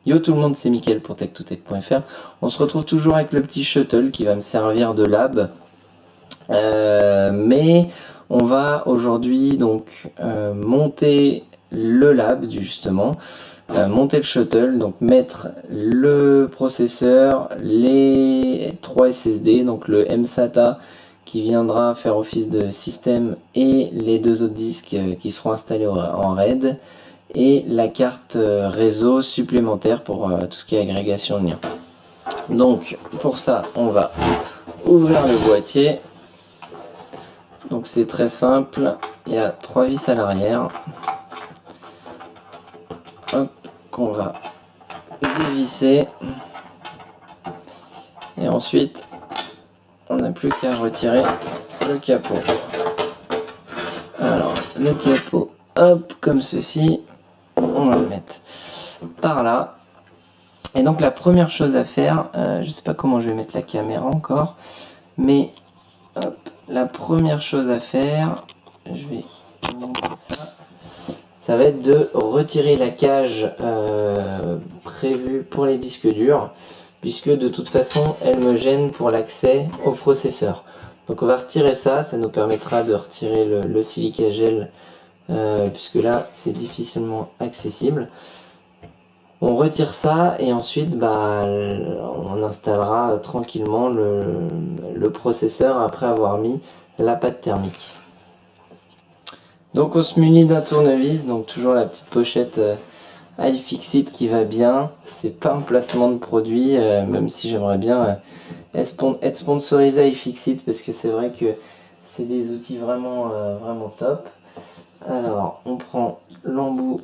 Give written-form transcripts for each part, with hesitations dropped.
Yo tout le monde, c'est Mickaël pour tech2tech.fr. On se retrouve toujours avec le petit shuttle qui va me servir de lab. Mais on va aujourd'hui donc monter le lab justement, monter le shuttle, donc mettre le processeur, les 3 SSD, donc le mSATA qui viendra faire office de système et les 2 autres disques qui seront installés en RAID, et la carte réseau supplémentaire pour tout ce qui est agrégation de liens. Donc pour ça on va ouvrir le boîtier. Donc c'est très simple, il y a 3 vis à l'arrière. Hop, qu'on va dévisser. Et ensuite on n'a plus qu'à retirer le capot. Alors le capot, hop, comme ceci. On va le mettre par là. Et donc la première chose à faire, je sais pas comment je vais mettre la caméra encore, mais hop, la première chose à faire, je vais montrer ça va être de retirer la cage prévue pour les disques durs, puisque de toute façon elle me gêne pour l'accès au processeur. Donc on va retirer ça, ça nous permettra de retirer le silica gel, puisque là c'est difficilement accessible. On retire ça et ensuite on installera tranquillement le processeur après avoir mis la pâte thermique. Donc on se munit d'un tournevis, donc toujours la petite pochette iFixit qui va bien. C'est pas un placement de produit, même si j'aimerais bien être sponsorisé iFixit, parce que c'est vrai que c'est des outils vraiment top. Alors on prend l'embout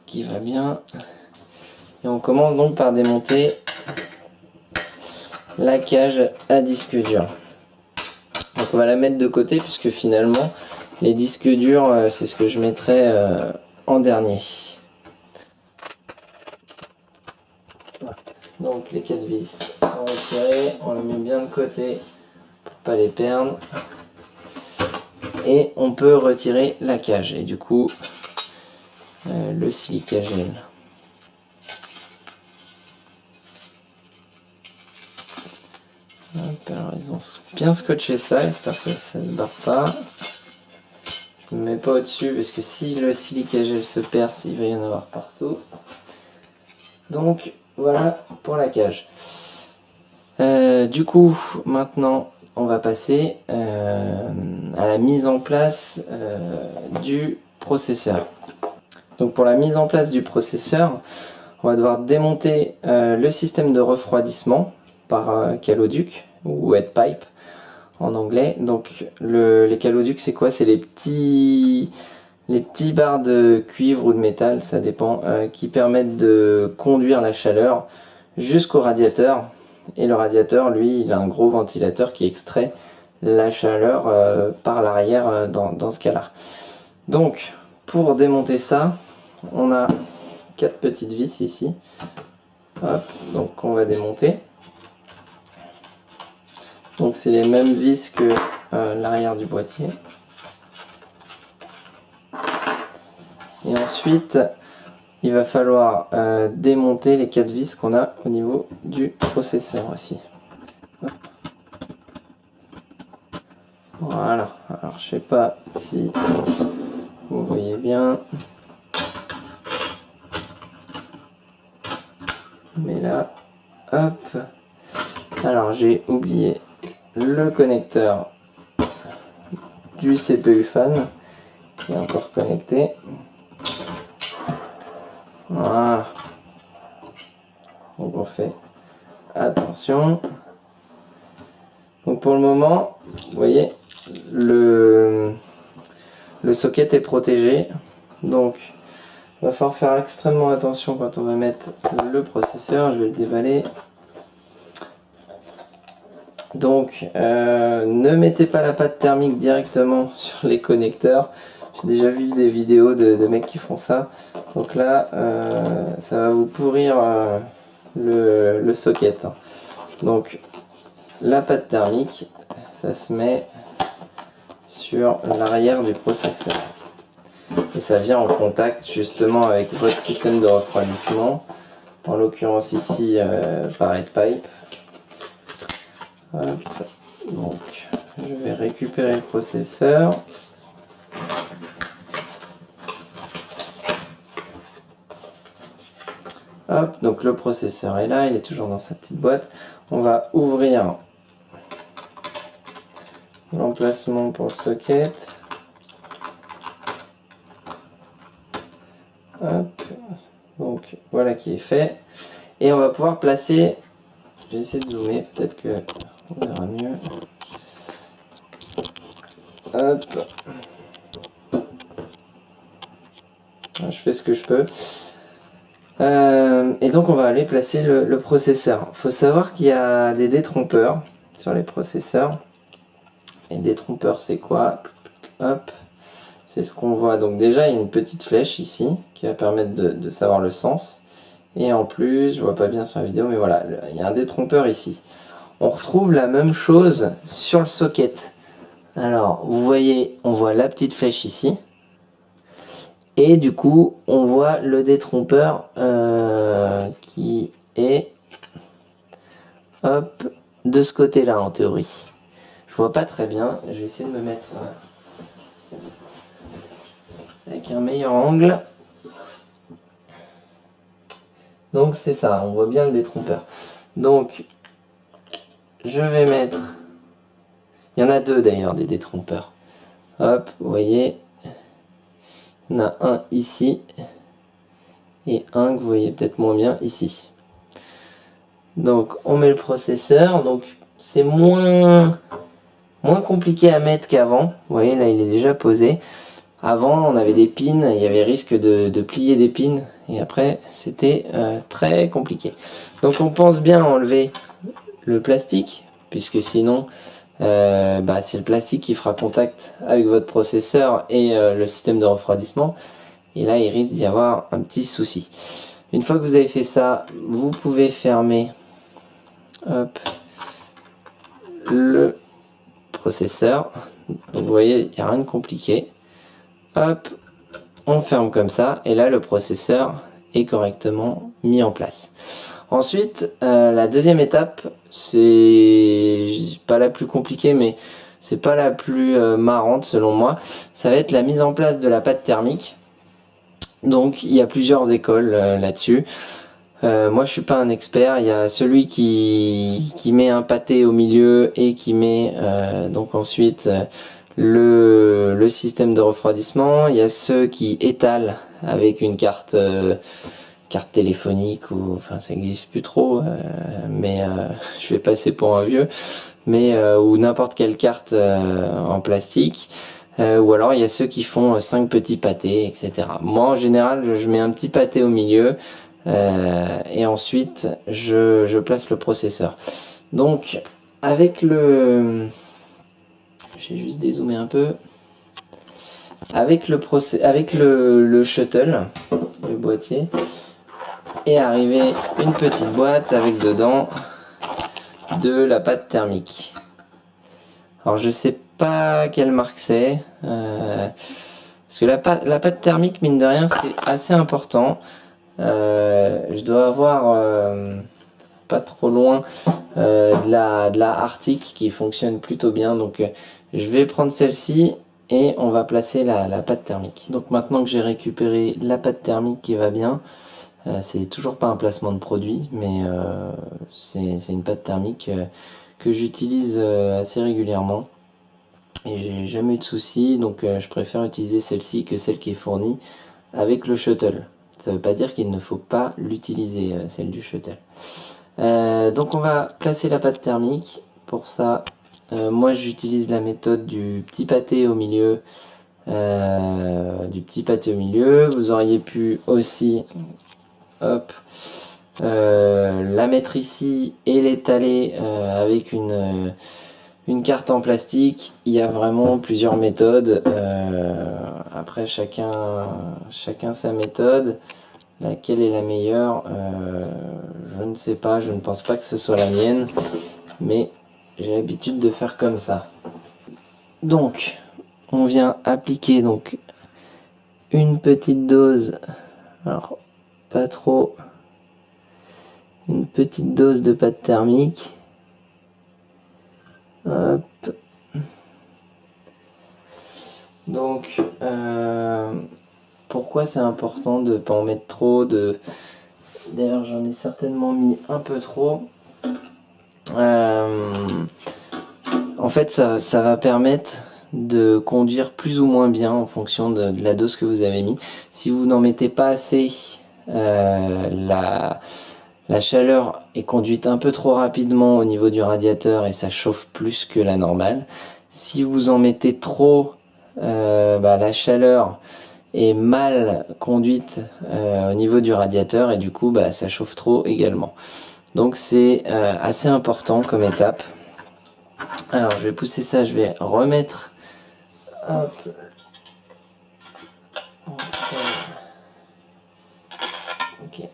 qui va bien. Et on commence donc par démonter la cage à disque dur. Donc on va la mettre de côté, puisque finalement les disques durs c'est ce que je mettrai en dernier. Donc les 4 vis sont retirées, on les met bien de côté pour pas les perdre. Et on peut retirer la cage et du coup le silica gel. Alors ils ont bien scotché ça, histoire que ça ne se barre pas. Je ne me mets pas au-dessus, parce que si le silica gel se perce, il va y en avoir partout. Donc voilà pour la cage. Du coup, maintenant on va passer à la mise en place du processeur. Donc pour la mise en place du processeur, on va devoir démonter le système de refroidissement par caloduc ou wet pipe en anglais. Donc les caloducs, c'est quoi? C'est les petits barres de cuivre ou de métal, ça dépend, qui permettent de conduire la chaleur jusqu'au radiateur. Et le radiateur, lui, il a un gros ventilateur qui extrait la chaleur par l'arrière dans ce cas-là. Donc pour démonter ça, on a 4 petites vis ici. Hop, donc on va démonter. Donc c'est les mêmes vis que l'arrière du boîtier. Et ensuite, il va falloir démonter les 4 vis qu'on a au niveau du processeur aussi. Hop. Voilà, alors je sais pas si vous voyez bien. Mais là, hop. Alors j'ai oublié le connecteur du CPU fan qui est encore connecté. Voilà. Donc on fait attention. Donc pour le moment, vous voyez, le socket est protégé. Donc il va falloir faire extrêmement attention quand on va mettre le processeur. Je vais le déballer. Donc ne mettez pas la pâte thermique directement sur les connecteurs. J'ai déjà vu des vidéos de mecs qui font ça. Donc là ça va vous pourrir le socket. Donc la pâte thermique, ça se met sur l'arrière du processeur. Et ça vient en contact justement avec votre système de refroidissement. En l'occurrence ici Parrot Pipe. Hop. Donc je vais récupérer le processeur. Hop, donc le processeur est là, il est toujours dans sa petite boîte. On va ouvrir l'emplacement pour le socket. Hop, donc voilà qui est fait. Et on va pouvoir placer, je vais essayer de zoomer, peut-être que on verra mieux. Hop. Je fais ce que je peux. Et donc on va aller placer le processeur. Il faut savoir qu'il y a des détrompeurs sur les processeurs. Et détrompeurs c'est quoi? Hop, c'est ce qu'on voit. Donc déjà il y a une petite flèche ici qui va permettre de savoir le sens. Et en plus, je vois pas bien sur la vidéo, mais voilà, il y a un détrompeur ici. On retrouve la même chose sur le socket. Alors vous voyez, on voit la petite flèche ici. Et du coup, on voit le détrompeur qui est hop, de ce côté-là en théorie. Je vois pas très bien, je vais essayer de me mettre avec un meilleur angle. Donc c'est ça, on voit bien le détrompeur. Donc je vais mettre, il y en a deux d'ailleurs des détrompeurs. Hop, vous voyez, il y en a un ici et un que vous voyez peut-être moins bien ici. Donc on met le processeur, donc c'est moins compliqué à mettre qu'avant. Vous voyez là il est déjà posé. Avant on avait des pins, il y avait risque de plier des pins et après c'était très compliqué. Donc on pense bien enlever le plastique puisque sinon c'est le plastique qui fera contact avec votre processeur et le système de refroidissement. Et là il risque d'y avoir un petit souci. Une fois que vous avez fait ça, vous pouvez fermer hop, le processeur. Donc vous voyez, il n'y a rien de compliqué. Hop, on ferme comme ça et là le processeur est correctement mis en place. Ensuite, la deuxième étape, c'est pas la plus compliquée, mais c'est pas la plus marrante selon moi. Ça va être la mise en place de la pâte thermique. Donc il y a plusieurs écoles là-dessus. Moi je suis pas un expert, il y a celui qui met un pâté au milieu et qui met donc ensuite le système de refroidissement. Il y a ceux qui étalent avec une carte téléphonique, ou enfin ça existe plus trop, mais je vais passer pour un vieux, mais ou n'importe quelle carte en plastique. Ou alors il y a ceux qui font 5 petits pâtés, etc. Moi en général je mets un petit pâté au milieu et ensuite je place le processeur. Donc avec le... J'ai juste dézoomé un peu. Avec le shuttle, le boîtier, est arrivé une petite boîte avec dedans de la pâte thermique. Alors je sais pas quelle marque c'est, parce que la pâte thermique, mine de rien, c'est assez important. Je dois avoir pas trop loin de la Arctic qui fonctionne plutôt bien, donc je vais prendre celle-ci et on va placer la pâte thermique. Donc maintenant que j'ai récupéré la pâte thermique qui va bien, c'est toujours pas un placement de produit, mais c'est une pâte thermique que j'utilise assez régulièrement et j'ai jamais eu de soucis, donc je préfère utiliser celle-ci que celle qui est fournie avec le shuttle. Ça veut pas dire qu'il ne faut pas l'utiliser, celle du shuttle. Donc on va placer la pâte thermique. Pour ça, moi j'utilise la méthode du petit pâté au milieu. Vous auriez pu aussi hop, la mettre ici et l'étaler avec une carte en plastique. Il y a vraiment plusieurs méthodes. Après chacun sa méthode. Laquelle est la meilleure, je ne sais pas, je ne pense pas que ce soit la mienne, mais j'ai l'habitude de faire comme ça. Donc, on vient appliquer donc une petite dose, alors pas trop, une petite dose de pâte thermique. Hop. Donc, pourquoi c'est important de ne pas en mettre trop D'ailleurs, j'en ai certainement mis un peu trop. En fait, ça va permettre de conduire plus ou moins bien en fonction de la dose que vous avez mis. Si vous n'en mettez pas assez, la chaleur est conduite un peu trop rapidement au niveau du radiateur et ça chauffe plus que la normale. Si vous en mettez trop, la chaleur est mal conduite au niveau du radiateur et du coup ça chauffe trop également. Donc c'est assez important comme étape. Alors je vais pousser ça, je vais remettre hop. Ok.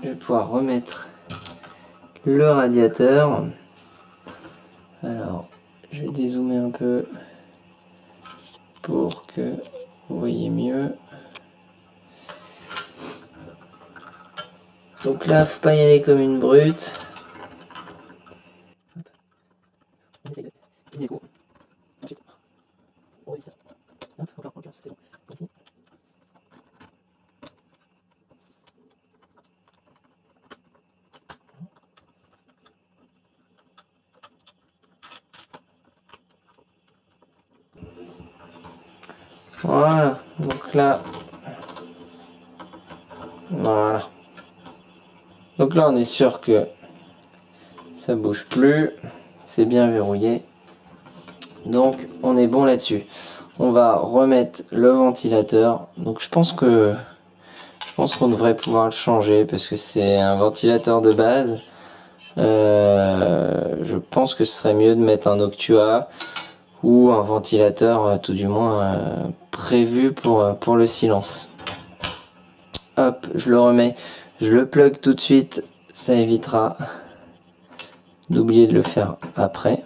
Je vais pouvoir remettre le radiateur. Alors je vais dézoomer un peu pour que vous voyez mieux. Donc là, faut pas y aller comme une brute. Voilà, donc là, voilà. Donc là, on est sûr que ça bouge plus, c'est bien verrouillé. Donc, on est bon là-dessus. On va remettre le ventilateur. Donc, je pense qu'on devrait pouvoir le changer parce que c'est un ventilateur de base. Je pense que ce serait mieux de mettre un Noctua ou un ventilateur tout du moins prévu pour le silence. Hop, je le remets, je le plug tout de suite, ça évitera d'oublier de le faire après.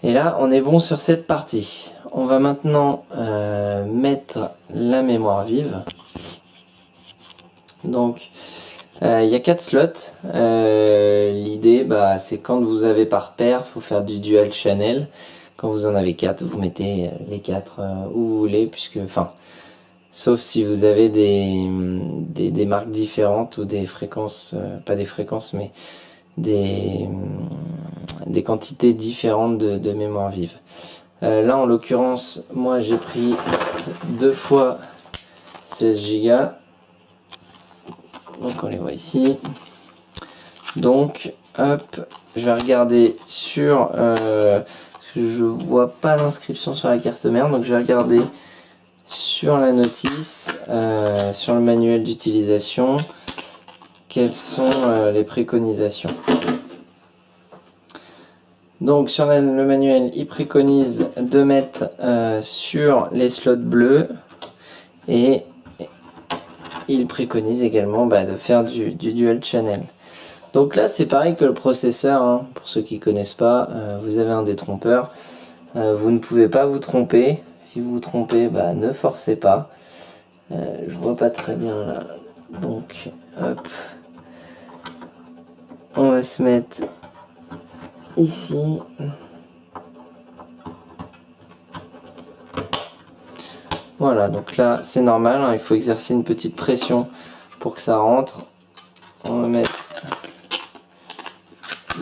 Et là, on est bon sur cette partie. On va maintenant mettre la mémoire vive. Donc, il y a 4 slots. L'idée, c'est quand vous avez par paire, il faut faire du dual channel. Quand vous en avez 4, vous mettez les 4 où vous voulez, puisque, sauf si vous avez des marques différentes ou des fréquences, pas des fréquences, mais des quantités différentes de mémoire vive. Là, en l'occurrence, moi j'ai pris 2 fois 16 Go. Donc on les voit ici. Donc hop, je vais regarder sur je vois pas d'inscription sur la carte mère, donc je vais regarder sur la notice, sur le manuel d'utilisation, quelles sont les préconisations. Donc sur le manuel, il préconise de mettre sur les slots bleus et il préconise également de faire du dual channel. Donc là c'est pareil que le processeur, hein. Pour ceux qui ne connaissent pas, vous avez un détrompeur, vous ne pouvez pas vous tromper. Si vous vous trompez, ne forcez pas. Je vois pas très bien là, donc hop, on va se mettre ici. Voilà, donc là c'est normal, hein, il faut exercer une petite pression pour que ça rentre. On va mettre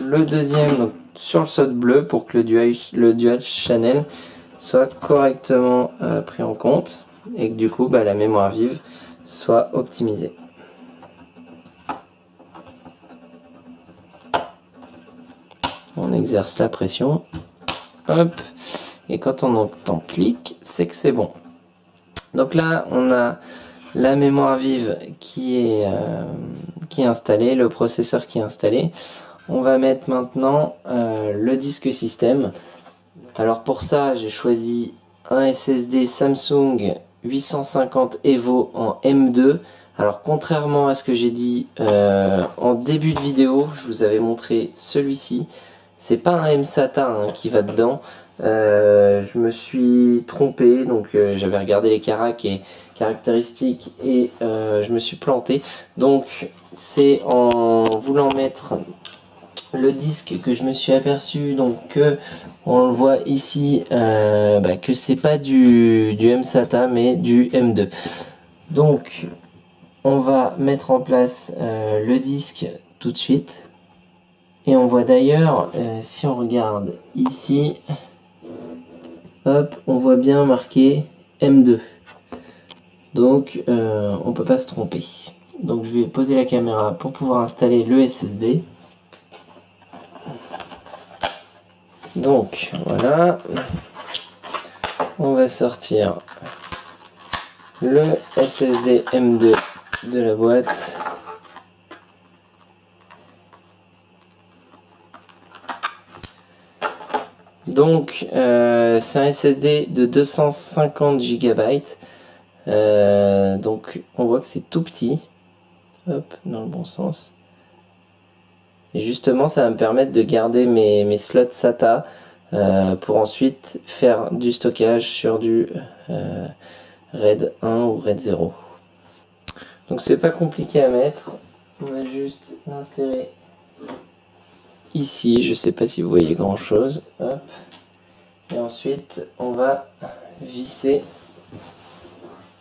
le deuxième donc, sur le slot bleu pour que le dual channel soit correctement pris en compte et que du coup la mémoire vive soit optimisée. On exerce la pression, hop, et quand on entend clic, c'est que c'est bon. Donc là, on a la mémoire vive qui est installée, le processeur qui est installé. On va mettre maintenant le disque système. Alors pour ça, j'ai choisi un SSD Samsung 850 EVO en M2. Alors contrairement à ce que j'ai dit en début de vidéo, je vous avais montré celui-ci. C'est pas un mSATA qui va dedans. je me suis trompé, donc j'avais regardé les caractéristiques et je me suis planté. Donc c'est en voulant mettre le disque que je me suis aperçu, donc que on le voit ici, que c'est pas du M-SATA mais du M2. Donc on va mettre en place le disque tout de suite. Et on voit d'ailleurs, si on regarde ici, hop, on voit bien marqué M2. Donc on peut pas se tromper. Donc je vais poser la caméra pour pouvoir installer le SSD. Donc voilà, on va sortir le SSD M2 de la boîte. Donc c'est un SSD de 250 Go. Donc on voit que c'est tout petit. Hop, dans le bon sens. Et justement ça va me permettre de garder mes slots SATA pour ensuite faire du stockage sur du RAID 1 ou RAID 0. Donc c'est pas compliqué à mettre. On va juste l'insérer ici. Je sais pas si vous voyez grand chose. Hop. Et ensuite on va visser,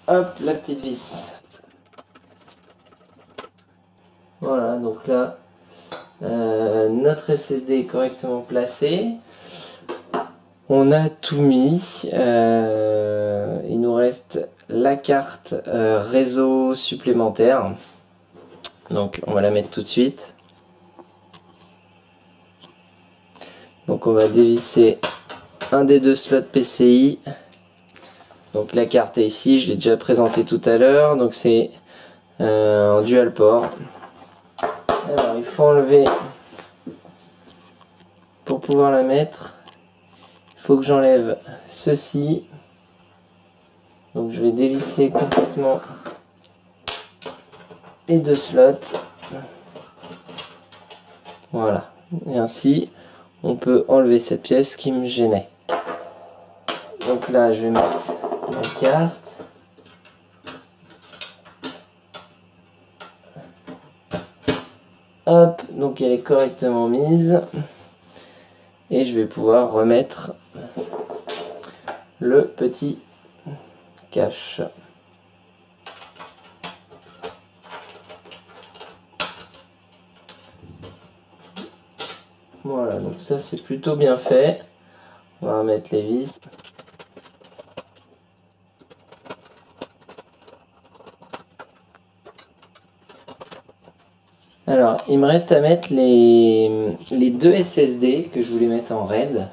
hop, la petite vis. Voilà, donc là notre SSD est correctement placé. On a tout mis. Il nous reste la carte réseau supplémentaire. Donc on va la mettre tout de suite. Donc on va dévisser un des deux slots PCI. Donc la carte est ici, je l'ai déjà présenté tout à l'heure. Donc c'est en dual port. Alors il faut enlever, pour pouvoir la mettre, il faut que j'enlève ceci. Donc je vais dévisser complètement les deux slots. Voilà. Et ainsi on peut enlever cette pièce qui me gênait. Donc là je vais mettre la carte. Hop, donc elle est correctement mise. Et je vais pouvoir remettre le petit cache. Voilà, donc ça c'est plutôt bien fait. On va remettre les vis. Alors, il me reste à mettre les deux SSD que je voulais mettre en RAID.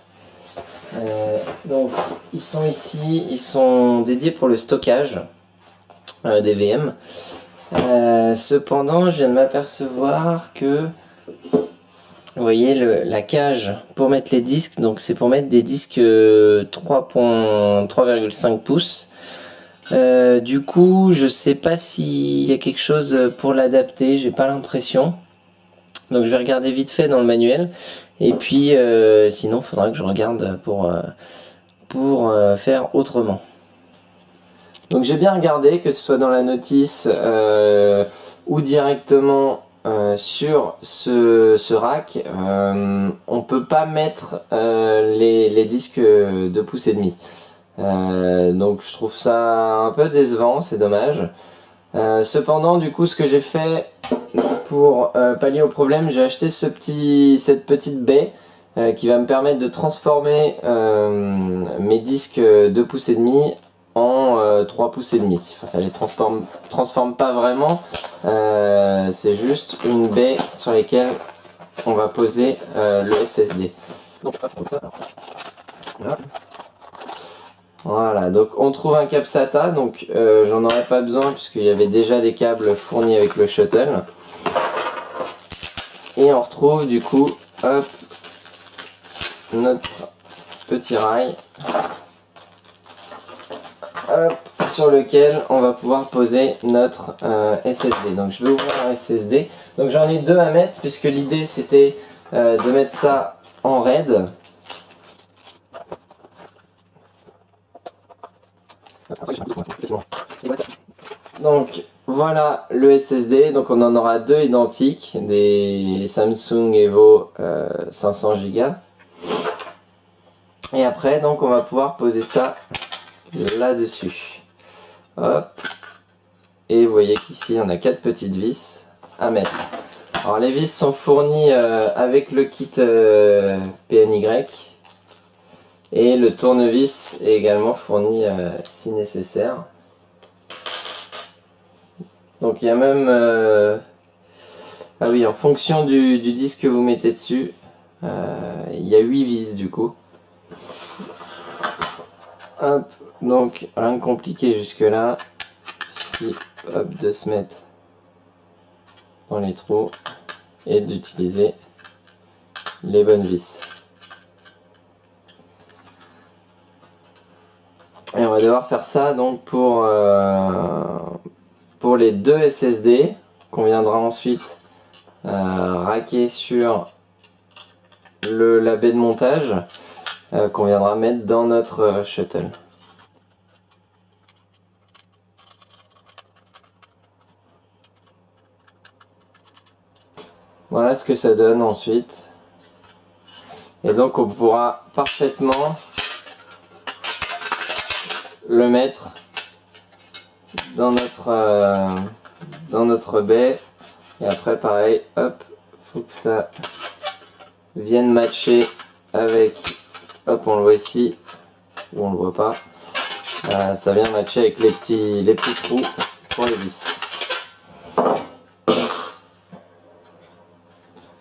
Donc, ils sont ici, ils sont dédiés pour le stockage des VM. Cependant, je viens de m'apercevoir que, vous voyez, la cage pour mettre les disques, donc c'est pour mettre des disques 3,5 pouces. Du coup, je sais pas s'il y a quelque chose pour l'adapter, j'ai pas l'impression. Donc je vais regarder vite fait dans le manuel. Et puis sinon, il faudra que je regarde pour faire autrement. Donc j'ai bien regardé, que ce soit dans la notice ou directement sur ce rack, on peut pas mettre les disques 2 pouces et demi. Donc je trouve ça un peu décevant, c'est dommage. Cependant, du coup, ce que j'ai fait pour pallier au problème, j'ai acheté cette petite baie qui va me permettre de transformer mes disques 2 pouces et demi en 3 pouces et demi. Enfin, ça les transforme pas vraiment, c'est juste une baie sur laquelle on va poser le SSD. Donc, voilà. Voilà, donc on trouve un câble SATA, donc j'en aurais pas besoin puisqu'il y avait déjà des câbles fournis avec le shuttle. Et on retrouve du coup, hop, notre petit rail, hop, sur lequel on va pouvoir poser notre SSD. Donc je vais ouvrir un SSD. Donc j'en ai deux à mettre puisque l'idée c'était de mettre ça en RAID. Donc voilà le SSD, donc on en aura deux identiques, des Samsung Evo 500 Go. Et après donc on va pouvoir poser ça là-dessus. Hop. Et vous voyez qu'ici on a 4 petites vis à mettre. Alors les vis sont fournies avec le kit PNY. Et le tournevis est également fourni si nécessaire. Donc il y a même... Ah oui, en fonction du disque que vous mettez dessus, il y a 8 vis du coup. Hop, donc rien de compliqué jusque là. Il suffit hop, de se mettre dans les trous et d'utiliser les bonnes vis. Et on va devoir faire ça donc pour les deux SSD qu'on viendra ensuite raquer sur la baie de montage qu'on viendra mettre dans notre shuttle. Voilà ce que ça donne ensuite. Et donc on pourra parfaitement le mettre dans notre baie. Et après pareil, hop, faut que ça vienne matcher avec, hop on le voit ici, ou on le voit pas, ça vient matcher avec les petits trous pour les vis.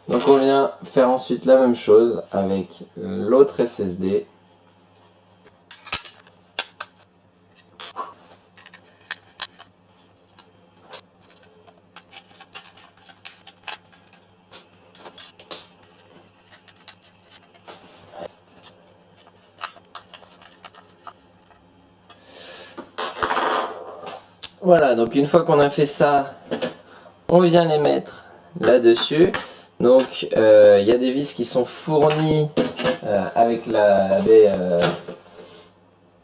Donc on vient faire ensuite la même chose avec l'autre SSD. Voilà, donc une fois qu'on a fait ça, on vient les mettre là-dessus. Donc il y a des vis qui sont fournies avec la baie,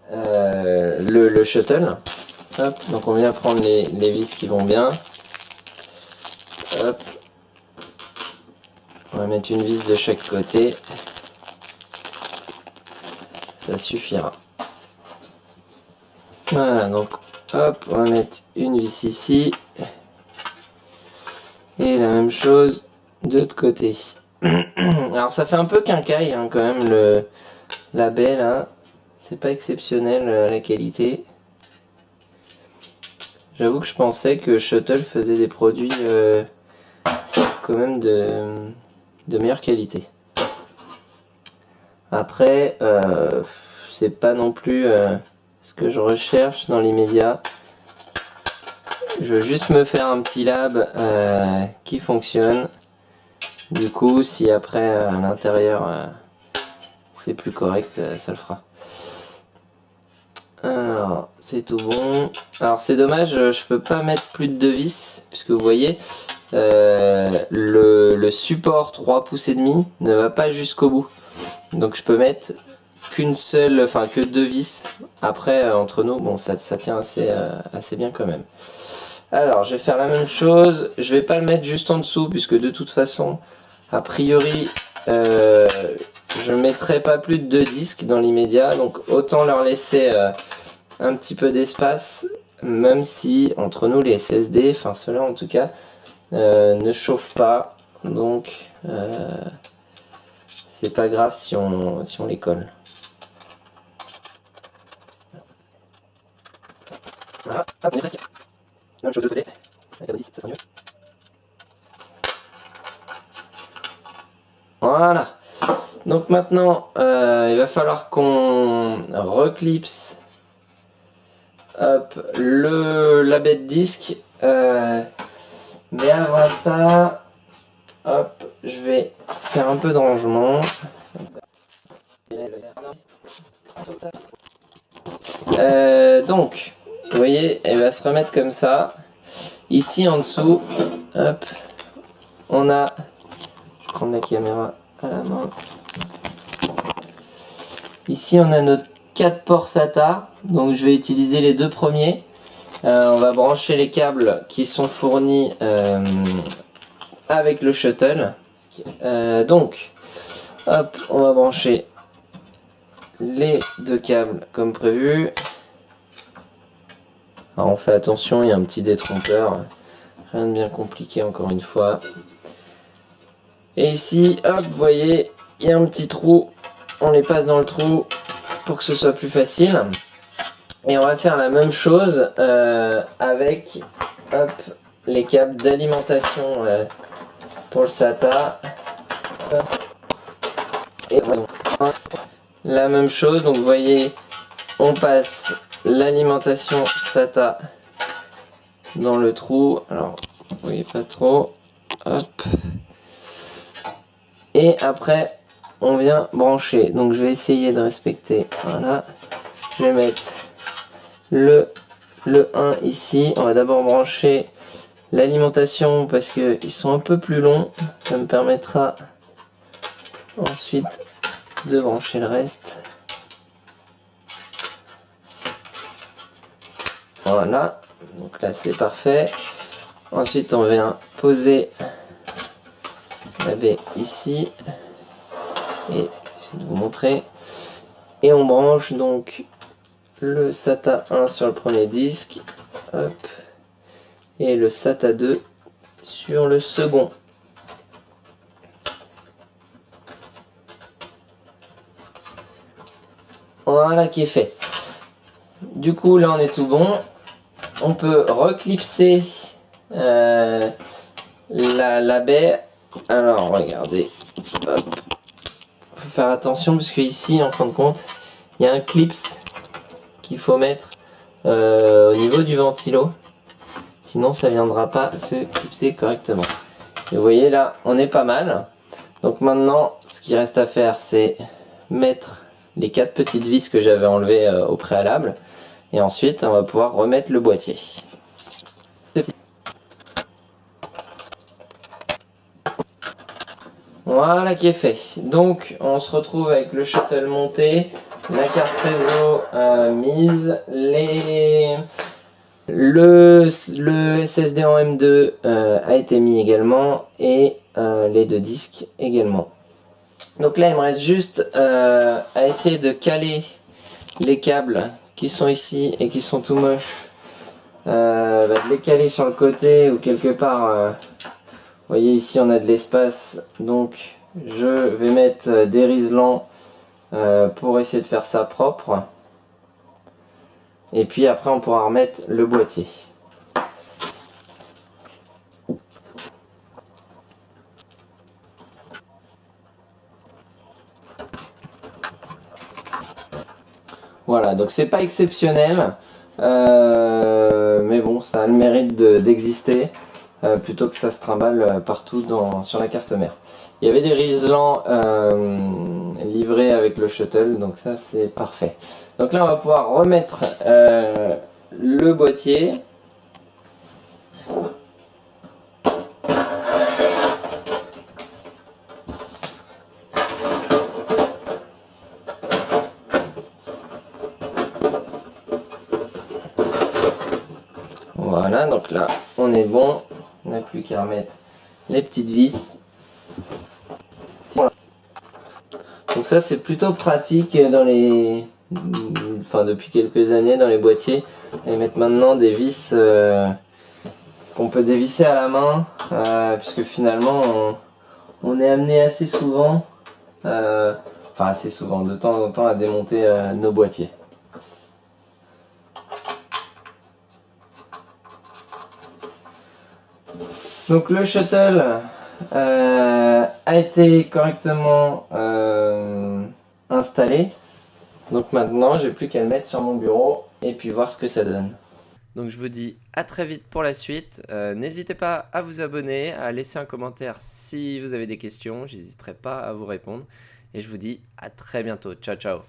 le shuttle. Hop, donc on vient prendre les vis qui vont bien. Hop. On va mettre une vis de chaque côté. Ça suffira. Voilà, donc hop, on va mettre une vis ici. Et la même chose de l'autre côté. Alors ça fait un peu quincaille hein, quand même la baie là. C'est pas exceptionnel la qualité. J'avoue que je pensais que Shuttle faisait des produits quand même de meilleure qualité. Après, c'est pas non plus ce que je recherche dans l'immédiat. Je veux juste me faire un petit lab qui fonctionne. Du coup, si après à l'intérieur c'est plus correct, ça le fera. Alors, c'est tout bon. Alors c'est dommage, je peux pas mettre plus de 2 vis, puisque vous voyez, le support 3 pouces et demi ne va pas jusqu'au bout. Donc je peux mettre qu'une seule, enfin que 2 vis. Après, entre nous, bon, ça tient assez bien quand même. Alors, je vais faire la même chose. Je vais pas le mettre juste en dessous, puisque de toute façon, a priori, je mettrai pas plus de 2 disques dans l'immédiat. Donc, autant leur laisser un petit peu d'espace, même si, entre nous, les SSD, enfin ceux-là en tout cas, ne chauffent pas. Donc, c'est pas grave si on les colle. Voilà, hop, on est presque. Même chose de l'autre côté, avec la 10, ça sera mieux. Voilà. Donc maintenant, il va falloir qu'on reclipse hop, la baie de disque. Mais avant ça, hop, je vais faire un peu de rangement. Donc, vous voyez, elle va se remettre comme ça. Ici en dessous, hop, on a, je vais prendre la caméra à la main. Ici on a notre 4 ports SATA, donc je vais utiliser les deux premiers. On va brancher les câbles qui sont fournis avec le shuttle. Donc, hop, on va brancher les deux câbles comme prévu. Alors on fait attention, il y a un petit détrompeur, rien de bien compliqué encore une fois. Et ici, hop, vous voyez, il y a un petit trou, on les passe dans le trou pour que ce soit plus facile. Et on va faire la même chose avec hop, les câbles d'alimentation pour le SATA. Et la même chose, donc vous voyez, on passe l'alimentation SATA dans le trou. Alors, vous voyez pas trop. Hop. Et après, on vient brancher. Donc, je vais essayer de respecter. Voilà. Je vais mettre le 1 ici. On va d'abord brancher l'alimentation parce qu'ils sont un peu plus longs. Ça me permettra ensuite de brancher le reste. Voilà, donc là c'est parfait. Ensuite on vient poser la baie ici et j'essaie de vous montrer. Et on branche donc le SATA 1 sur le premier disque, hop, et le SATA 2 sur le second. Voilà qui est fait. Du coup là on est tout bon. On peut reclipser la baie. Alors regardez, hop. Faut faire attention parce que ici en fin de compte il y a un clips qu'il faut mettre au niveau du ventilo, sinon ça viendra pas se clipser correctement. Et vous voyez là on est pas mal. Donc maintenant ce qui reste à faire c'est mettre les 4 petites vis que j'avais enlevées au préalable. Et ensuite, on va pouvoir remettre le boîtier. Voilà qui est fait. Donc, on se retrouve avec le shuttle monté, la carte réseau mise, le SSD en M2 a été mis également et les deux disques également. Donc là, il me reste juste à essayer de caler les câbles qui sont ici et qui sont tout moches, de les caler sur le côté ou quelque part. Vous voyez ici on a de l'espace, donc je vais mettre des riselants pour essayer de faire ça propre. Et puis après on pourra remettre le boîtier. Voilà, donc c'est pas exceptionnel, mais bon, ça a le mérite d'exister, plutôt que ça se trimballe partout sur la carte mère. Il y avait des riselants livrés avec le shuttle, donc ça c'est parfait. Donc là on va pouvoir remettre le boîtier. Voilà, donc là on est bon, on n'a plus qu'à remettre les petites vis. Donc ça c'est plutôt pratique dans les, depuis quelques années dans les boîtiers, et mettre maintenant des vis qu'on peut dévisser à la main, puisque finalement on est amené assez souvent, assez souvent, de temps en temps à démonter nos boîtiers. Donc le shuttle a été correctement installé. Donc maintenant j'ai plus qu'à le mettre sur mon bureau et puis voir ce que ça donne. Donc je vous dis à très vite pour la suite. N'hésitez pas à vous abonner, à laisser un commentaire si vous avez des questions. J'hésiterai pas à vous répondre. Et je vous dis à très bientôt. Ciao ciao.